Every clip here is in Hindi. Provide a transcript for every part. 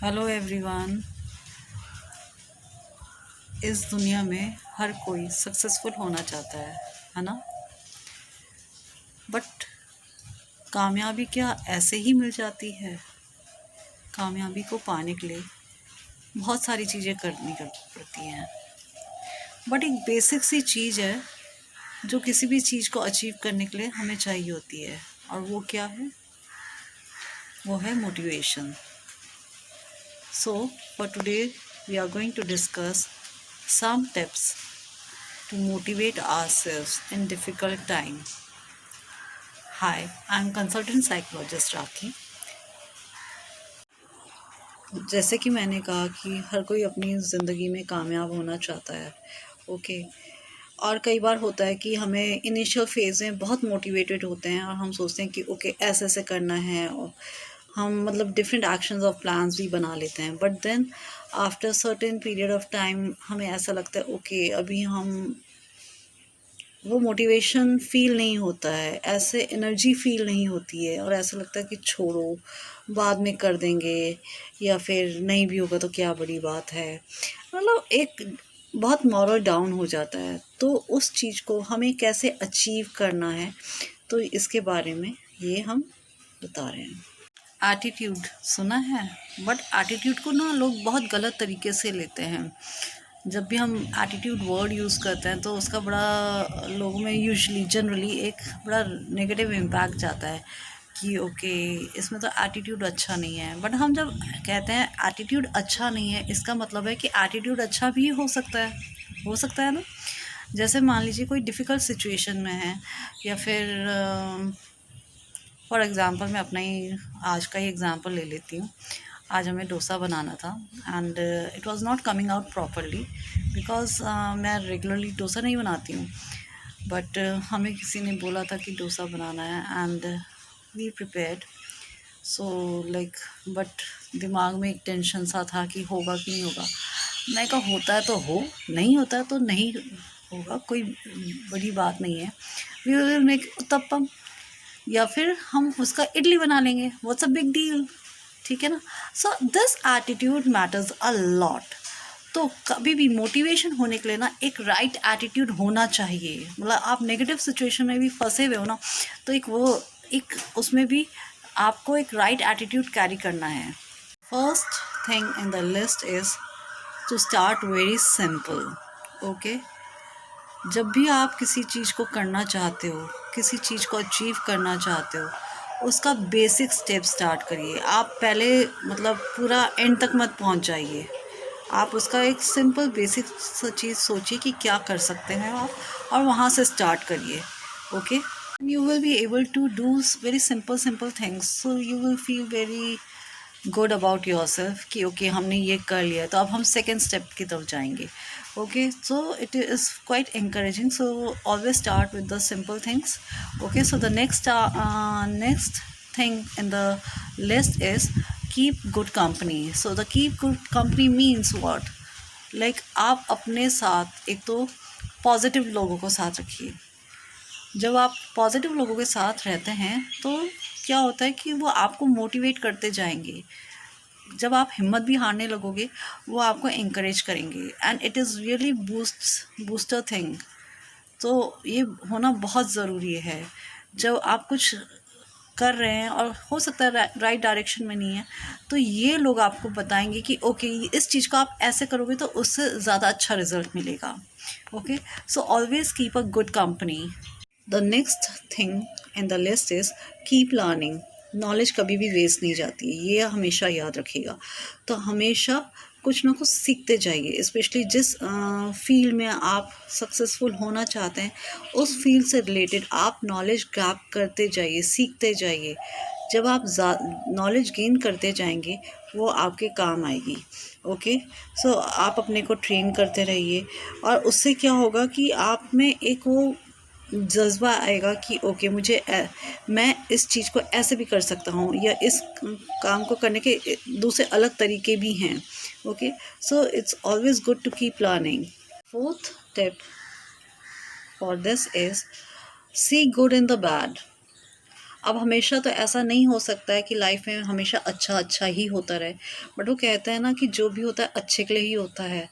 Hello everyone. इस दुनिया में हर कोई सक्सेसफुल होना चाहता है ना। बट कामयाबी क्या ऐसे ही मिल जाती है? कामयाबी को पाने के लिए बहुत सारी चीज़ें करनी पड़ती हैं। बट एक बेसिक सी चीज़ है जो किसी भी चीज़ को अचीव करने के लिए हमें चाहिए होती है, और वो क्या है? वो है motivation. So for today we are going to discuss some tips to motivate ourselves in difficult time. Hi, I'm consultant psychologist Rakhi. जैसे कि मैंने कहा कि हर कोई अपनी ज़िंदगी में कामयाब होना चाहता है, ओके। और कई बार होता है कि हमें इनिशियल फेज़ में बहुत मोटिवेटेड होते हैं और हम सोचते हैं कि ओके ऐसे ऐसे करना है, और हम मतलब डिफरेंट एक्शंस और प्लान्स भी बना लेते हैं। But then after certain period of time हमें ऐसा लगता है ओके अभी हम वो मोटिवेशन फ़ील नहीं होता है, ऐसे एनर्जी फ़ील नहीं होती है, और ऐसा लगता है कि छोड़ो बाद में कर देंगे, या फिर नहीं भी होगा तो क्या बड़ी बात है। मतलब एक बहुत मॉरल डाउन हो जाता है। तो उस चीज़ को हमें कैसे अचीव करना है, तो इसके बारे में ये हम बता रहे हैं। एटीट्यूड सुना है, बट एटीट्यूड को ना लोग बहुत गलत तरीके से लेते हैं। जब भी हम एटीट्यूड वर्ड यूज़ करते हैं तो उसका बड़ा लोगों में यूजुअली जनरली एक बड़ा नेगेटिव इम्पैक्ट जाता है कि ओके इसमें तो एटीट्यूड अच्छा नहीं है। बट हम जब कहते हैं एटीट्यूड अच्छा नहीं है, इसका मतलब है कि एटीट्यूड अच्छा भी हो सकता है ना। जैसे मान लीजिए कोई डिफ़िकल्ट सिचुएशन में है, या फिर फॉर एग्ज़ाम्पल मैं अपना ही आज का ही एग्ज़ाम्पल ले लेती हूँ। आज हमें डोसा बनाना था and it was not coming out properly because मैं रेगुलरली डोसा नहीं बनाती हूँ। बट हमें किसी ने बोला था कि डोसा बनाना है and we prepared. So like but दिमाग में एक टेंशन सा था कि होगा कि नहीं होगा। मैं कहा होता है तो हो, नहीं होता है तो नहीं होगा, कोई बड़ी बात नहीं है। वी विल मेक उत्तपम, या फिर हम उसका इडली बना लेंगे, व्हाट्स अ बिग डील, ठीक है ना। So this attitude matters a lot. तो कभी भी मोटिवेशन होने के लिए ना एक राइट एटीट्यूड होना चाहिए। मतलब आप नेगेटिव सिचुएशन में भी फंसे हुए हो ना, तो एक उसमें भी आपको एक राइट एटीट्यूड कैरी करना है। First thing in the list is to start very simple, okay. जब भी आप किसी चीज़ को करना चाहते हो, किसी चीज़ को अचीव करना चाहते हो, उसका बेसिक स्टेप स्टार्ट करिए। आप पहले मतलब पूरा एंड तक मत पहुंच जाइए। आप उसका एक सिंपल बेसिक सा चीज़ सोचिए कि क्या कर सकते हैं आप, और वहाँ से स्टार्ट करिए, okay. You will be able to do very simple things, so you will feel very good about your self कि ओके हमने ये कर लिया, तो अब हम सेकेंड स्टेप की तरफ जाएंगे, okay. So it is quite encouraging, so always start with the simple things, okay। So the next thing in the list is keep good company. So the keep good company means what? Like आप अपने साथ एक तो पॉजिटिव लोगों को साथ रखिए। जब आप पॉजिटिव लोगों के साथ रहते हैं तो क्या होता है कि वो आपको मोटिवेट करते जाएंगे। जब आप हिम्मत भी हारने लगोगे, वो आपको encourage करेंगे, and it is really booster thing. तो ये होना बहुत ज़रूरी है। जब आप कुछ कर रहे हैं और हो सकता है राइट डायरेक्शन में नहीं है, तो ये लोग आपको बताएंगे कि ओके इस चीज़ को आप ऐसे करोगे तो उससे ज़्यादा अच्छा रिजल्ट मिलेगा, okay. So always keep a good company. The next thing in the list is keep learning. Knowledge कभी भी वेस्ट नहीं जाती है, ये हमेशा याद रखिएगा। तो हमेशा कुछ ना कुछ सीखते जाइए, स्पेशली जिस फील्ड में आप सक्सेसफुल होना चाहते हैं उस फील्ड से रिलेटेड आप नॉलेज ग्रैब करते जाइए, सीखते जाइए। जब आप नॉलेज गेन करते जाएंगे वो आपके काम आएगी, ओके। सो आप अपने को ट्रेन करते रहिए, और उससे क्या होगा कि आप में एक वो जज़्बा आएगा कि ओके मैं इस चीज़ को ऐसे भी कर सकता हूँ, या इस काम को करने के दूसरे अलग तरीके भी हैं, okay. So it's always good to keep learning. Fourth tip for this is see good in the bad. अब हमेशा तो ऐसा नहीं हो सकता है कि लाइफ में हमेशा अच्छा अच्छा ही होता रहे, बट वो कहते हैं ना कि जो भी होता है अच्छे के लिए ही होता है।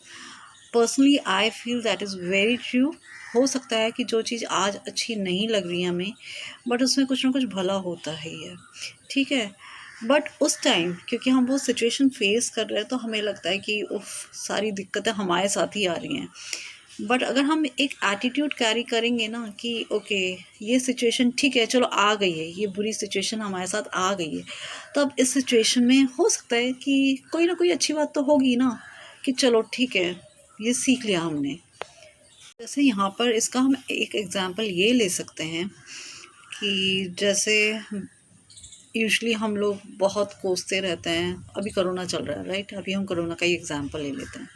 Personally I feel that is very true. हो सकता है कि जो चीज़ आज अच्छी नहीं लग रही है हमें, बट उसमें कुछ ना कुछ भला होता है ही है, ठीक है। बट उस टाइम क्योंकि हम वो सिचुएशन फेस कर रहे हैं तो हमें लगता है कि उफ, सारी दिक्कतें हमारे साथ ही आ रही हैं। बट अगर हम एक एटीट्यूड कैरी करेंगे ना कि ओके, ये सिचुएशन ठीक है, चलो आ गई है, ये बुरी सिचुएशन हमारे साथ आ गई है, तब इस सिचुएशन में हो सकता है कि कोई ना कोई अच्छी बात तो होगी ना, कि चलो ठीक है, ये सीख लिया हमने। जैसे यहाँ पर इसका हम एक एग्जांपल ये ले सकते हैं कि जैसे यूजुअली हम लोग बहुत कोसते रहते हैं, अभी कोरोना चल रहा है राइट, अभी हम कोरोना का ही एग्जांपल ले लेते हैं।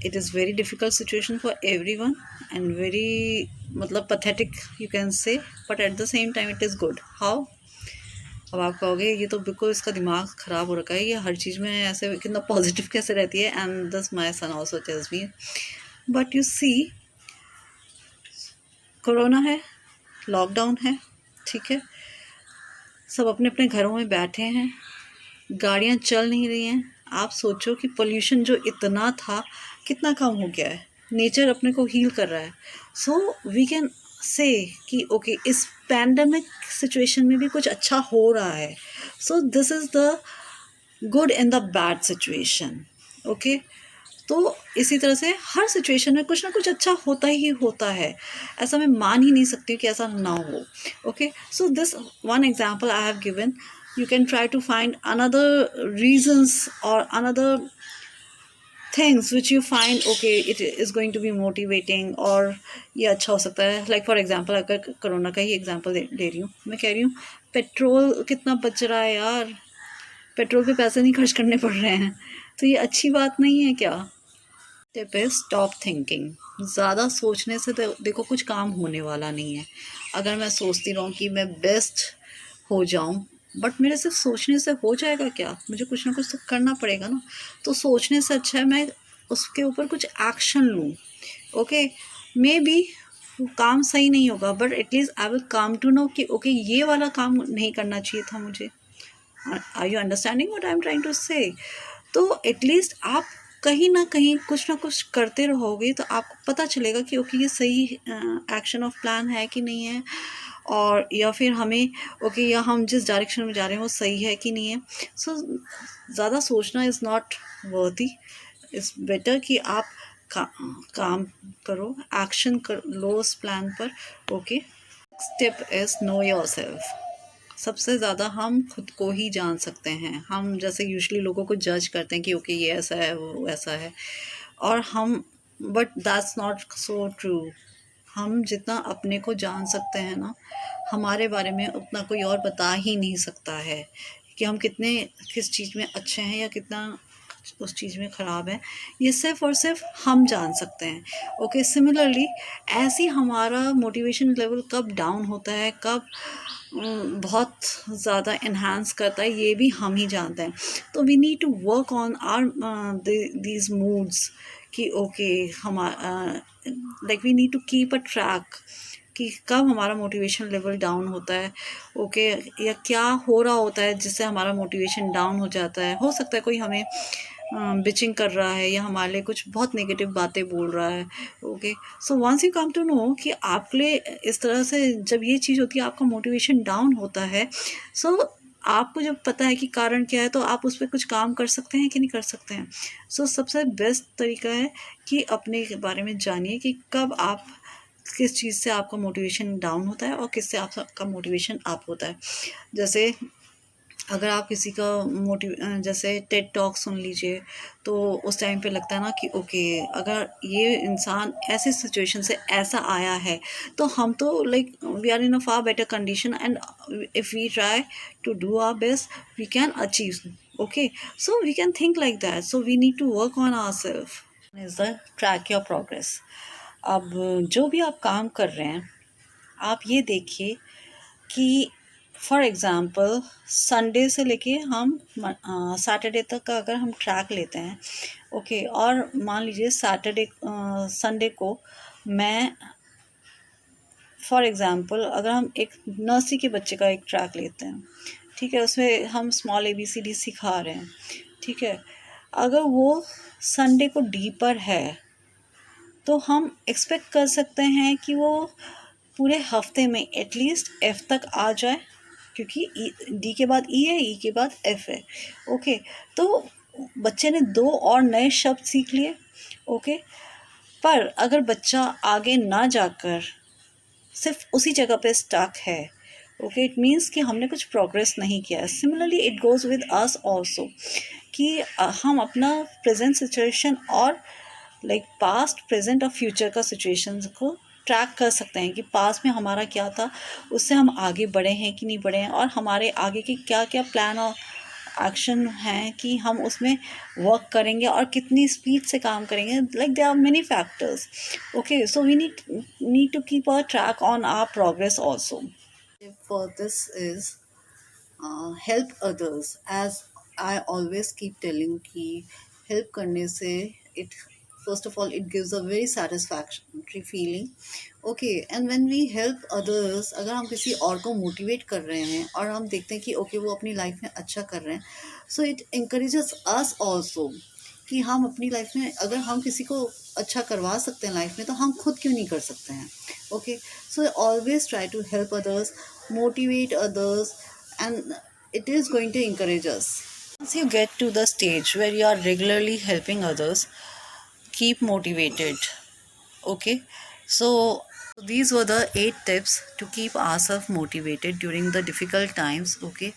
It is very difficult situation for everyone and very मतलब pathetic you can say, but at the same time it is good. How? अब आप कहोगे ये तो बिल्कुल इसका दिमाग ख़राब हो रखा है, ये हर चीज़ में ऐसे कितना पॉजिटिव कैसे रहती है, and this my son also tells me. But you see, corona है, लॉकडाउन है, ठीक है, सब अपने अपने घरों में बैठे हैं, गाड़ियाँ चल नहीं रही हैं। आप सोचो कि पोल्यूशन जो इतना था कितना कम हो गया है, नेचर अपने को हील कर रहा है। सो वी कैन से कि ओके, इस पैंडमिक सिचुएशन में भी कुछ अच्छा हो रहा है। So this is the good in the bad situation, okay. तो इसी तरह से हर सिचुएशन में कुछ ना कुछ अच्छा होता ही होता है, ऐसा मैं मान ही नहीं सकती कि ऐसा ना हो, okay. So this one example I have given, you can try to find another reasons or another things which you find okay it is going to be motivating, और ये अच्छा हो सकता है। लाइक फॉर एग्जांपल अगर कोरोना का ही एग्जांपल ले रही हूँ, मैं कह रही हूँ पेट्रोल कितना बच रहा है यार, पेट्रोल पे पैसे नहीं खर्च करने पड़ रहे हैं, तो ये अच्छी बात नहीं है क्या? Tip is stop thinking. ज़्यादा सोचने से तो देखो कुछ काम होने वाला नहीं है। अगर मैं सोचती रहूँ कि मैं बेस्ट हो जाऊँ, बट मेरे सिर्फ सोचने से हो जाएगा क्या? मुझे कुछ ना कुछ तो करना पड़ेगा ना। तो सोचने से अच्छा है मैं उसके ऊपर कुछ एक्शन लूँ, ओके। मे बी काम सही नहीं होगा, but at least I will come to know कि ओके ये वाला काम नहीं करना चाहिए था मुझे। Are you understanding what I am trying to say? तो एटलीस्ट आप कहीं ना कहीं कुछ ना कुछ करते रहोगे तो आपको पता चलेगा कि ओके ये सही एक्शन ऑफ प्लान है कि नहीं है, और या फिर हमें ओके या हम जिस डायरेक्शन में जा रहे हैं वो सही है कि नहीं है। सो ज़्यादा सोचना is not worthy. It's better कि आप का, काम करो, एक्शन कर लो उस प्लान पर, okay. Step is no yourself. सबसे ज़्यादा हम खुद को ही जान सकते हैं। हम जैसे यूजुअली लोगों को जज करते हैं कि ओके ये ऐसा है, वो ऐसा है, और हम, but that's not so true. हम जितना अपने को जान सकते हैं ना, हमारे बारे में उतना कोई और बता ही नहीं सकता है कि हम कितने किस चीज़ में अच्छे हैं या कितना उस चीज़ में ख़राब है। ये सिर्फ़ और सिर्फ हम जान सकते हैं, ओके। सिमिलरली ऐसे ही हमारा मोटिवेशन लेवल कब डाउन होता है, कब बहुत ज़्यादा इन्हांस करता है, ये भी हम ही जानते हैं। तो we need to work on our these moods कि okay like we need to keep a track कि कब हमारा मोटिवेशन लेवल डाउन होता है, ओके, या क्या हो रहा होता है जिससे हमारा मोटिवेशन डाउन हो जाता है। हो सकता है कोई हमें बिचिंग कर रहा है या हमारे लिए कुछ बहुत नेगेटिव बातें बोल रहा है, okay. So once you come to know कि आपके लिए इस तरह से जब ये चीज़ होती है आपका मोटिवेशन डाउन होता है, सो आपको जब पता है कि कारण क्या है तो आप उस पर कुछ काम कर सकते हैं कि नहीं कर सकते हैं। सो सबसे बेस्ट तरीका है कि अपने बारे में जानिए कि कब आप किस चीज़ से आपका मोटिवेशन डाउन होता है और किससे आपका मोटिवेशन अप होता है। जैसे अगर आप किसी का जैसे टेड टॉक सुन लीजिए, तो उस टाइम पे लगता है ना कि ओके अगर ये इंसान ऐसे सिचुएशन से ऐसा आया है तो हम तो like we are in a far better condition, and if we try to do our best we can achieve, okay. So we can think like that, so we need to work on ourself is the track your progress. अब जो भी आप काम कर रहे हैं, आप ये देखिए कि फॉर एग्ज़ाम्पल संडे से लेके हम सैटरडे तक का अगर हम ट्रैक लेते हैं, ओके, और मान लीजिए सैटरडे संडे को मैं फॉर एग्ज़ाम्पल अगर हम एक नर्सरी के बच्चे का एक ट्रैक लेते हैं, ठीक है, उसमें हम स्मॉल ABCD सिखा रहे हैं, ठीक है, अगर वो संडे को डी पर है तो हम एक्सपेक्ट कर सकते हैं कि वो पूरे हफ्ते में एटलीस्ट एफ़ तक आ जाए, क्योंकि डी के बाद ई है, ई के बाद एफ़ है। ओके, तो बच्चे ने 2 और नए शब्द सीख लिए। ओके, पर अगर बच्चा आगे ना जाकर सिर्फ उसी जगह पे स्टक है, ओके, इट मीन्स कि हमने कुछ प्रोग्रेस नहीं किया है। Similarly it goes with us also कि हम अपना प्रेजेंट सिचुएशन और लाइक पास्ट, प्रेजेंट और फ्यूचर का सिचुएशन को ट्रैक कर सकते हैं कि पास्ट में हमारा क्या था, उससे हम आगे बढ़े हैं कि नहीं बढ़े हैं, और हमारे आगे के क्या क्या प्लान और एक्शन हैं कि हम उसमें वर्क करेंगे और कितनी स्पीड से काम करेंगे। Like there are many factors. Okay, so we need to keep a track on our progress also. For this is help others, as I always keep telling कि हेल्प करने से it, first of all, it gives a very satisfactory feeling. Okay, and when we help others, अगर हम किसी और को मोटिवेट कर रहे हैं और हम देखते हैं कि ओके वो अपनी लाइफ में अच्छा कर रहे हैं, so it encourages us also कि हम अपनी लाइफ में अगर हम किसी को अच्छा करवा सकते हैं लाइफ में, तो हम खुद क्यों नहीं कर सकते हैं। Okay, so always try to help others, motivate others, and it is going to encourage us. Once you get to the stage where you are regularly helping others, keep motivated. Okay, so these were the 8 tips to keep ourselves motivated during the difficult times. Okay,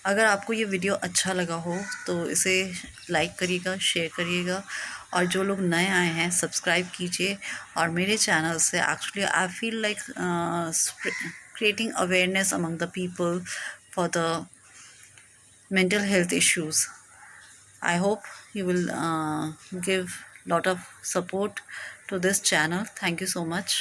अगर आपको ये वीडियो अच्छा लगा हो तो इसे लाइक करिएगा, शेयर करिएगा, और जो लोग नए आए हैं सब्सक्राइब कीजिए। और मेरे चैनल से actually I feel like creating awareness among the people for the mental health issues. I hope you will give lot of support to this channel. Thank you so much.